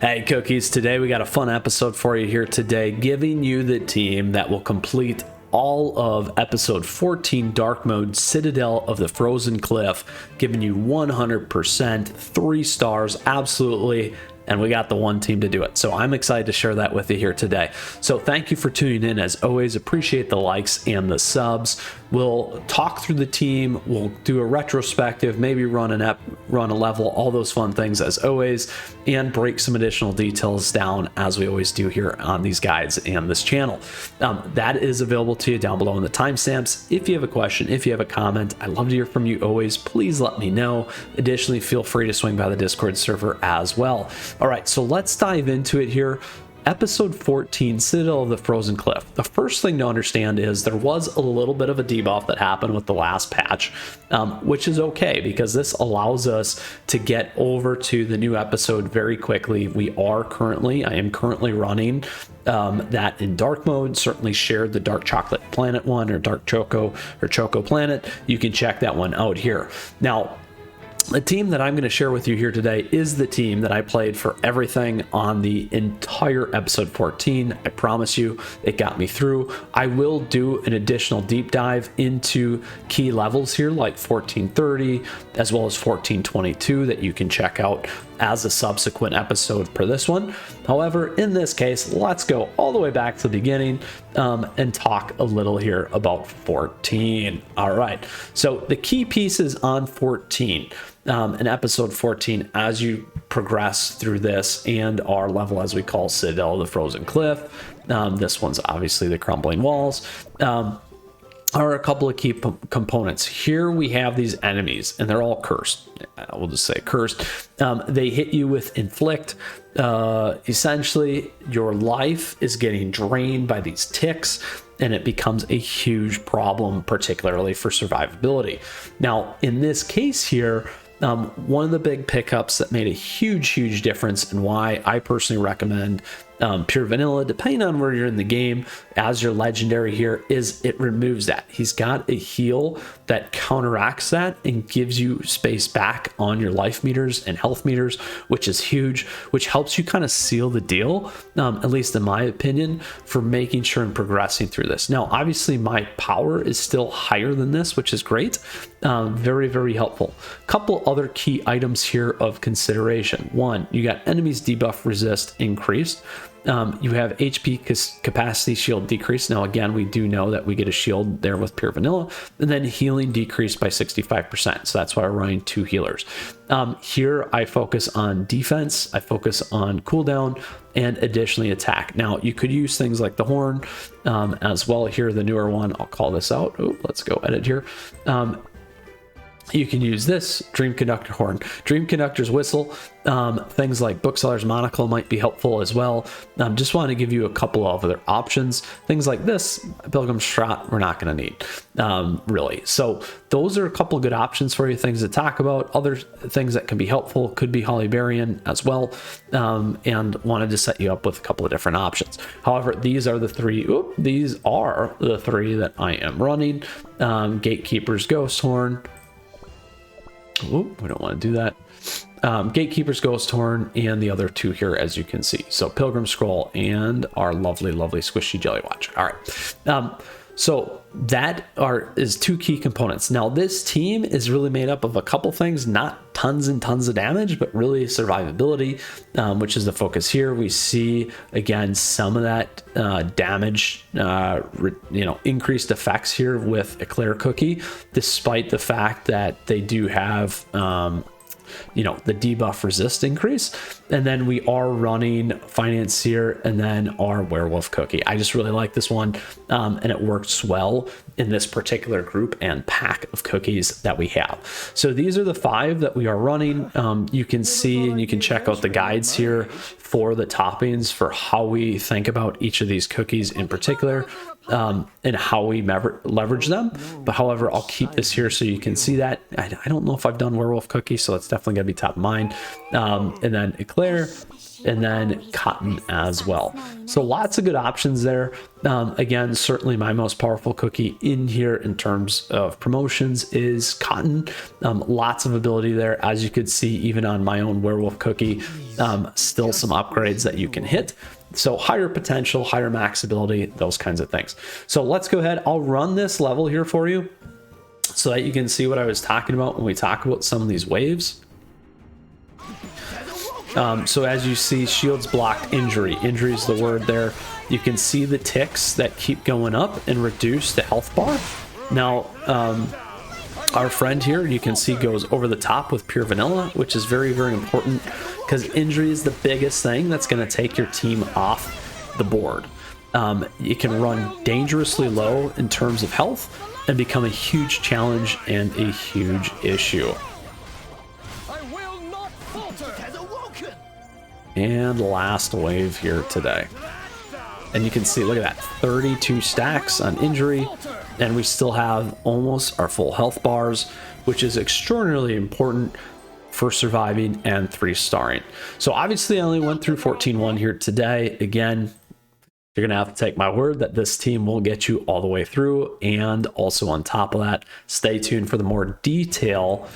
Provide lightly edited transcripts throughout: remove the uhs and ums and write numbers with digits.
Hey Cookies, today we got a fun episode for you here today, giving you the team that will complete all of episode 14 dark mode Citadel of the Frozen Cliff, giving you 100%, 3 stars, absolutely. And we got the one team to do it. So I'm excited to share that with you here today. So thank you for tuning in. As always, appreciate the likes and the subs. We'll talk through the team. We'll do a retrospective, maybe run a level, all those fun things as always, and break some additional details down as we always do here on these guides and this channel. That is available to you down below in the timestamps. If you have a question, if you have a comment, I love to hear from you always. Please let me know. Additionally, feel free to swing by the Discord server as well. All right, so let's dive into it here. Episode 14, Citadel of the Frozen Cliff. The first thing to understand is there was a little bit of a debuff that happened with the last patch, which is okay because this allows us to get over to the new episode very quickly. I am currently running that in dark mode. Certainly shared the Dark Chocolate Planet one, or Dark Choco or Choco Planet. You can check that one out here. Now, the team that I'm going to share with you here today is the team that I played for everything on the entire episode 14. I promise you, it got me through. I will do an additional deep dive into key levels here, like 1430 as well as 1422, that you can check out as a subsequent episode for this one. However, in this case, let's go all the way back to the beginning and talk a little here about 14. All right, so the key pieces on 14 in episode 14, as you progress through this and our level, as we call Citadel of the Frozen Cliff, this one's obviously the crumbling walls, are a couple of key components. Here we have these enemies, and they're all cursed. We'll just say cursed. They hit you with inflict. Essentially, your life is getting drained by these ticks, and it becomes a huge problem, particularly for survivability. Now, in this case here, one of the big pickups that made a huge difference, and why I personally recommend pure vanilla, depending on where you're in the game, as your legendary here, is it removes that. He's got a heal that counteracts that and gives you space back on your life meters and health meters, which is huge, which helps you kind of seal the deal, at least in my opinion, for making sure and progressing through this. Now, obviously my power is still higher than this, which is great. Very helpful. Couple other key items here of consideration. One, you got enemies debuff resist increased. You have HP capacity shield decrease. Now, again, we do know that we get a shield there with pure vanilla, and then healing decreased by 65%. So that's why we're running 2 healers. Here I focus on defense, I focus on cooldown, and additionally attack. Now, you could use things like the horn as well. Here, the newer one, I'll call this out. Oh, let's go edit here. You can use this Dream Conductor horn, Dream Conductor's whistle, things like Bookseller's monocle might be helpful as well. Just want to give you a couple of other options. Things like this Pilgrim's Trot, we're not going to need really. So those are a couple of good options for you, things to talk about. Other things that can be helpful could be Hollybarian as well, and wanted to set you up with a couple of different options. However, these are the three that I am running. Gatekeeper's Ghost Horn. Oh, we don't want to do that. Gatekeeper's Ghost Horn, and the other 2 here, as you can see. So Pilgrim Scroll and our lovely squishy Jelly Watch. All right. So that is 2 key components. Now, this team is really made up of a couple things, not tons and tons of damage, but really survivability, which is the focus here. We see, again, some of that damage, increased effects here with Eclair Cookie, despite the fact that they do have the debuff resist increase. And then we are running Financier and then our Werewolf Cookie. I just really like this one, and it works well in this particular group and pack of cookies that we have. So these are the 5 that we are running. You can see and you can check out the guides here for the toppings for how we think about each of these cookies in particular, and how we leverage them. But however, I'll keep this here so you can see that. I don't know if I've done Werewolf Cookie, so it's definitely going to be top of mind. And then Eclair, and then Cotton as well. So lots of good options there. Again, certainly my most powerful cookie in here in terms of promotions is Cotton. Lots of ability there, as you could see, even on my own werewolf cookie. Still some upgrades that you can hit. So higher potential, higher max ability, those kinds of things. So let's go ahead. I'll run this level here for you so that you can see what I was talking about when we talk about some of these waves. So as you see, shields blocked injury. Injury is the word there. You can see the ticks that keep going up and reduce the health bar. Now, our friend here, you can see, goes over the top with pure vanilla, which is very, very important because injury is the biggest thing that's going to take your team off the board. You can run dangerously low in terms of health and become a huge challenge and a huge issue. And last wave here today. And you can see, look at that, 32 stacks on injury, and we still have almost our full health bars, which is extraordinarily important for surviving and 3-starring. So obviously I only went through 14-1 here today. Again, you're gonna have to take my word that this team will get you all the way through. And also on top of that, stay tuned for the more detail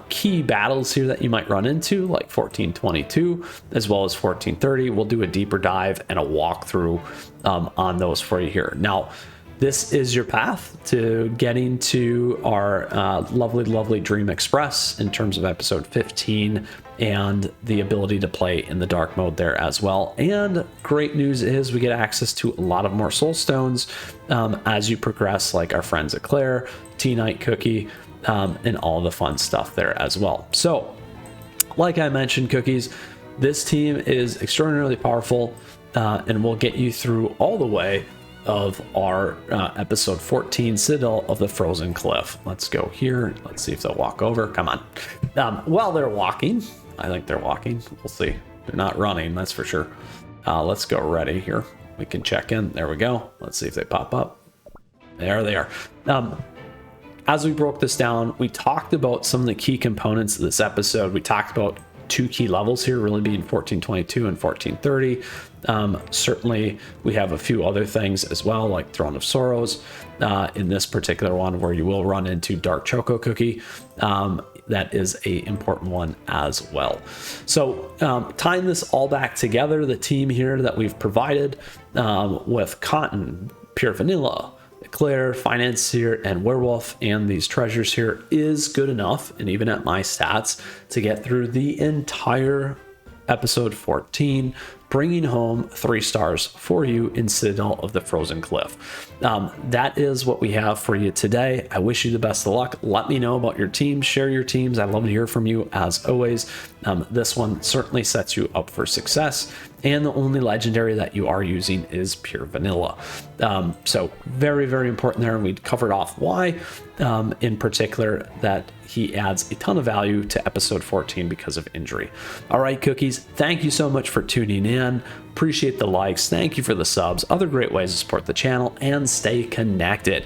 key battles here that you might run into, like 1422 as well as 1430. We'll do a deeper dive and a walkthrough on those for you here. Now, this is your path to getting to our lovely Dream Express in terms of episode 15 and the ability to play in the dark mode there as well. And great news is we get access to a lot of more soul stones as you progress, like our friends at Claire, T-Night Cookie, and all the fun stuff there as well. So like I mentioned, cookies, this team is extraordinarily powerful and will get you through all the way of our episode 14, Citadel of the Frozen Cliff. Let's go here. Let's see if they'll walk over. Come on. While they're walking, I think they're walking. We'll see. They're not running, that's for sure. Let's go ready here. We can check in. There we go. Let's see if they pop up. There they are. As we broke this down, we talked about some of the key components of this episode. We talked about 2 key levels here, really being 1422 and 1430. Certainly we have a few other things as well, like Throne of Sorrows in this particular one, where you will run into Dark Choco Cookie. That is a important one as well. So tying this all back together, the team here that we've provided with Cotton, Pure Vanilla, Claire, Financier, and Werewolf, and these treasures here is good enough, and even at my stats, to get through the entire episode 14, bringing home 3 stars for you in Citadel of the Frozen Cliff. That is what we have for you today. I wish you the best of luck. Let me know about your teams. Share your teams. I'd love to hear from you as always. This one certainly sets you up for success. And the only legendary that you are using is Pure Vanilla. So very, very important there. And we covered off why, in particular, that he adds a ton of value to episode 14 because of injury. All right, cookies, thank you so much for tuning in. Appreciate the likes. Thank you for the subs. Other great ways to support the channel and stay connected.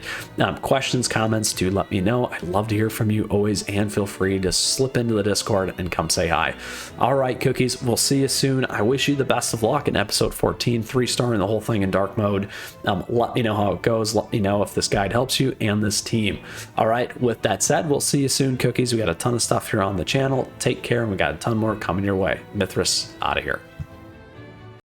Questions, comments, do let me know. I'd love to hear from you always, and feel free to slip into the Discord and come say hi. All right, cookies, we'll see you soon. I wish you the best of luck in episode 14, 3-starring the whole thing in dark mode. Let me know how it goes. Let me know if this guide helps you and this team. All right, with that said, we'll see you soon, cookies. We got a ton of stuff here on the channel. Take care, and we got a ton more coming your way. Mythras out of here.